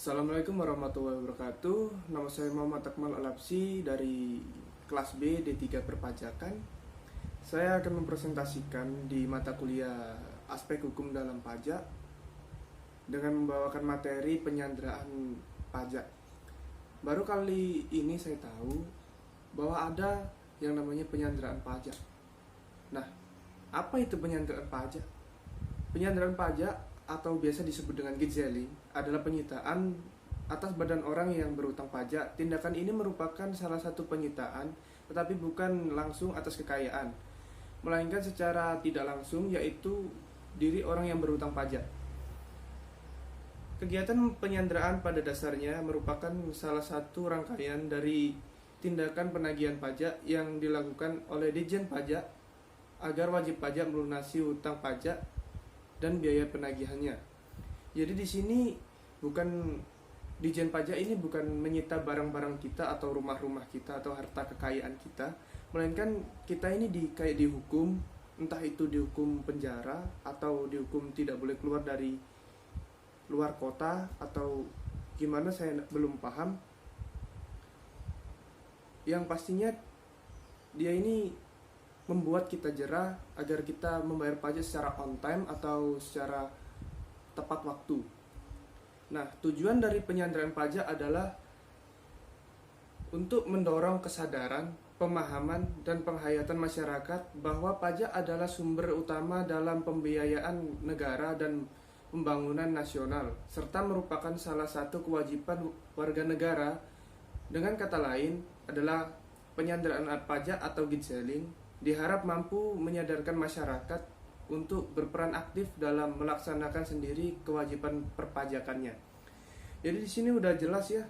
Assalamualaikum warahmatullahi wabarakatuh. Nama saya Muhammad Akmal Alapsi dari kelas B D3 Perpajakan. Saya akan mempresentasikan di mata kuliah aspek hukum dalam pajak dengan membawakan materi penyanderaan pajak. Baru kali ini saya tahu bahwa ada yang namanya penyanderaan pajak. Nah, apa itu penyanderaan pajak? Penyanderaan pajak atau biasa disebut dengan gijzeling adalah penyitaan atas badan orang yang berutang pajak. Tindakan ini merupakan salah satu penyitaan, tetapi bukan langsung atas kekayaan, melainkan secara tidak langsung, yaitu diri orang yang berutang pajak. Kegiatan penyanderaan pada dasarnya merupakan salah satu rangkaian dari tindakan penagihan pajak yang dilakukan oleh Ditjen Pajak agar wajib pajak melunasi hutang pajak dan biaya penagihannya. Jadi di sini Ditjen Pajak ini bukan menyita barang-barang kita atau rumah-rumah kita atau harta kekayaan kita, melainkan kita ini dihukum, entah itu dihukum penjara atau dihukum tidak boleh keluar dari luar kota atau gimana, saya belum paham. Yang pastinya dia ini membuat kita jera agar kita membayar pajak secara on time atau secara tepat waktu. Nah, tujuan dari penyanderaan pajak adalah untuk mendorong kesadaran, pemahaman, dan penghayatan masyarakat bahwa pajak adalah sumber utama dalam pembiayaan negara dan pembangunan nasional, serta merupakan salah satu kewajiban warga negara. Dengan kata lain adalah penyanderaan pajak atau gijzeling diharap mampu menyadarkan masyarakat untuk berperan aktif dalam melaksanakan sendiri kewajiban perpajakannya. Jadi di sini udah jelas ya,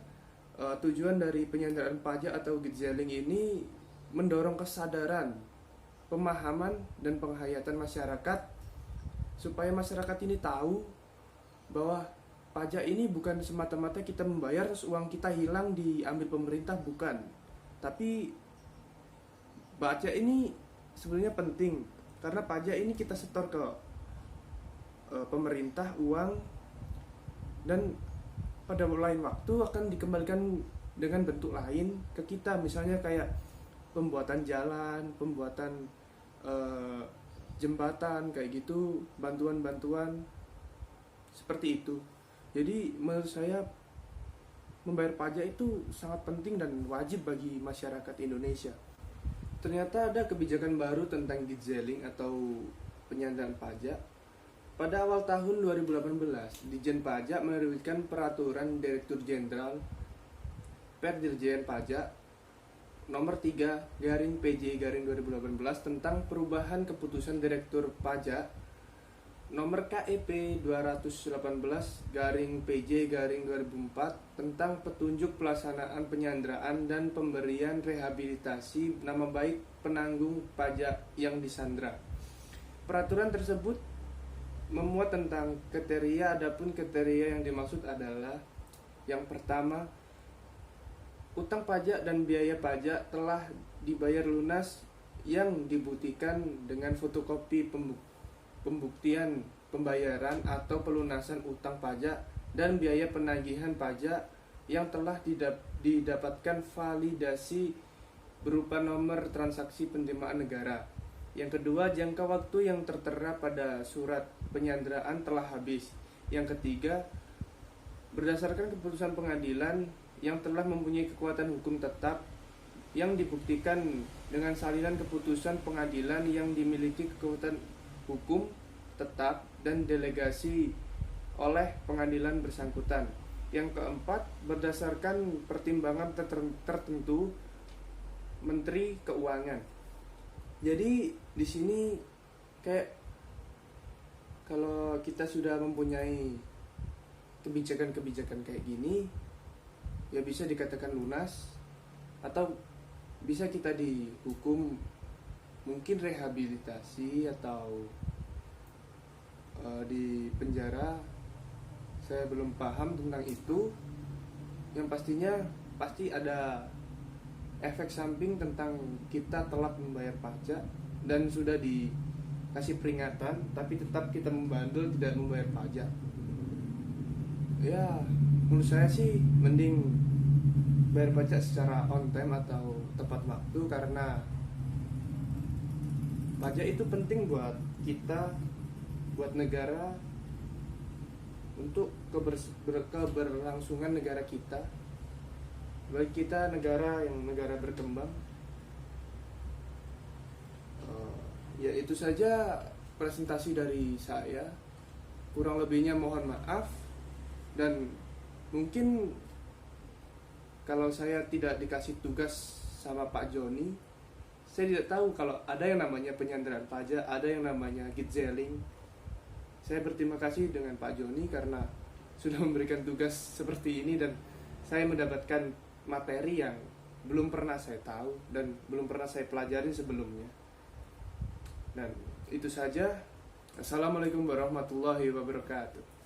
tujuan dari penyanderaan pajak atau gijzeling ini mendorong kesadaran, pemahaman, dan penghayatan masyarakat supaya masyarakat ini tahu bahwa pajak ini bukan semata-mata kita membayar terus uang kita hilang diambil pemerintah, bukan. Tapi pajak ini sebenarnya penting karena pajak ini kita setor ke pemerintah uang, dan pada lain waktu akan dikembalikan dengan bentuk lain ke kita, misalnya kayak pembuatan jalan, pembuatan jembatan kayak gitu, bantuan-bantuan seperti itu. Jadi menurut saya membayar pajak itu sangat penting dan wajib bagi masyarakat Indonesia. Ternyata ada kebijakan baru tentang gijzeling atau penyanderaan pajak. Pada awal tahun 2018, Ditjen Pajak menerbitkan Peraturan Direktur Jenderal Dirjen Pajak Nomor 3/PJ/2018 tentang perubahan keputusan Direktur Pajak Nomor KEP 218/PJ/2004 tentang petunjuk pelaksanaan penyanderaan dan pemberian rehabilitasi nama baik penanggung pajak yang disandra. Peraturan tersebut memuat tentang kriteria, adapun kriteria yang dimaksud adalah yang pertama, utang pajak dan biaya pajak telah dibayar lunas yang dibuktikan dengan fotokopi pembuktian pembayaran atau pelunasan utang pajak dan biaya penagihan pajak yang telah didapatkan validasi berupa nomor transaksi penerimaan negara. Yang kedua, jangka waktu yang tertera pada surat penyanderaan telah habis. Yang ketiga, berdasarkan keputusan pengadilan yang telah mempunyai kekuatan hukum tetap yang dibuktikan dengan salinan keputusan pengadilan yang dimiliki kekuatan hukum tetap dan delegasi oleh pengadilan bersangkutan. Yang keempat, berdasarkan pertimbangan tertentu Menteri Keuangan. Jadi di sini kayak kalau kita sudah mempunyai kebijakan-kebijakan kayak gini, ya bisa dikatakan lunas atau bisa kita dihukum, mungkin rehabilitasi atau di penjara. Saya belum paham tentang itu. Yang pastinya pasti ada efek samping tentang kita telat membayar pajak dan sudah dikasih peringatan tapi tetap kita membandel tidak membayar pajak. Ya, menurut saya sih mending bayar pajak secara on time atau tepat waktu, karena pajak itu penting buat kita, buat negara, untuk keberlangsungan negara kita. Bagi kita negara berkembang. Ya itu saja presentasi dari saya. Kurang lebihnya mohon maaf, dan mungkin kalau saya tidak dikasih tugas sama Pak Joni, saya tidak tahu kalau ada yang namanya penyanderaan pajak, ada yang namanya gitzelling. Saya berterima kasih dengan Pak Joni karena sudah memberikan tugas seperti ini, dan saya mendapatkan materi yang belum pernah saya tahu dan belum pernah saya pelajari sebelumnya. Dan itu saja. Assalamualaikum warahmatullahi wabarakatuh.